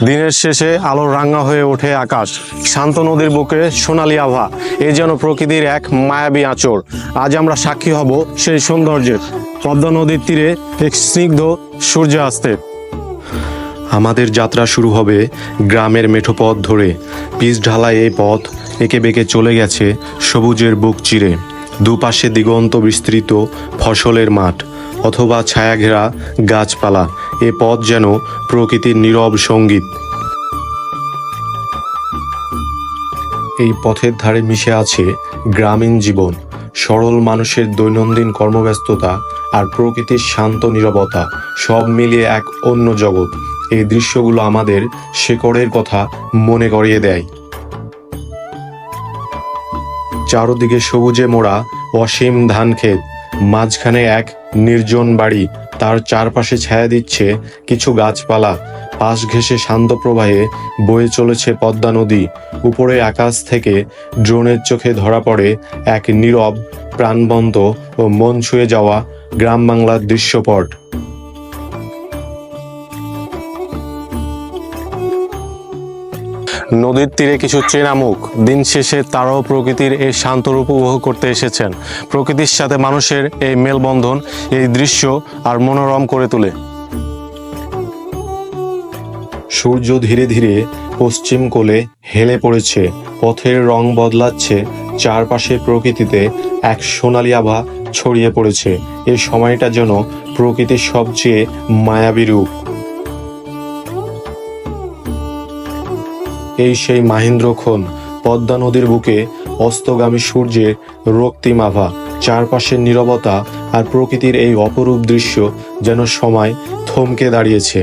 দিনের শেষে আলোর রাঙা হয়ে ওঠে আকাশ, শান্ত নদীর বুকে সোনালি আভা, এ যেন প্রকৃতির এক মায়াবী আঁচড়। আজ আমরা সাক্ষী হব সেই সৌন্দর্যের, পদ্মা নদীর তীরে এক স্নিগ্ধ সূর্যাস্তের। আমাদের যাত্রা শুরু হবে গ্রামের মেঠো পথ ধরে। পিচ ঢালাই এই পথ এঁকে বেঁকে চলে গেছে সবুজের বুক চিরে। দুপাশে দিগন্ত বিস্তৃত ফসলের মাঠ অথবা ছায়াঘেরা গাছপালা। এ পথ যেন প্রকৃতির নীরব সঙ্গীত। এই পথের ধারে মিশে আছে গ্রামীণ জীবন, সরল মানুষের দৈনন্দিন কর্মব্যস্ততা আর প্রকৃতির শান্ত নীরবতা, সব মিলিয়ে এক অন্য জগৎ। এই দৃশ্যগুলো আমাদের শেকড়ের কথা মনে করিয়ে দেয়। চারদিকে সবুজে মোড়া অসীম ধান ক্ষেত, মাঝখানে এক নির্জন বাড়ি, তার চারপাশে ছায়া দিচ্ছে কিছু গাছপালা। পাশ ঘেঁষে শান্ত প্রবাহে বয়ে চলেছে পদ্মা নদী। উপরে আকাশ থেকে ড্রোনের চোখে ধরা পড়ে এক নীরব, প্রাণবন্ত ও মন ছুঁয়ে যাওয়া গ্রাম বাংলার দৃশ্যপট। নদীর তীরে কিছু চেনা মুখ, দিন শেষে তারাও প্রকৃতির এই শান্ত রূপ উপভোগ করতে এসেছেন। প্রকৃতির সাথে মানুষের এই মেলবন্ধন এই দৃশ্য আর মনোরম করে তোলে। সূর্য ধীরে ধীরে পশ্চিম কোলে হেলে পড়েছে, পথের রং বদলাচ্ছে, চারপাশে প্রকৃতিতে এক সোনালি আভা ছড়িয়ে পড়েছে। এই সময়টা যেন প্রকৃতির সবচেয়ে মায়াবী রূপ। এই সেই মাহেন্দ্রক্ষণ, পদ্মা নদীর বুকে অস্তগামী সূর্যের রক্তিম আভা, চারপাশের নীরবতা আর প্রকৃতির এই অপরূপ দৃশ্য যেন সময় থমকে দাঁড়িয়েছে।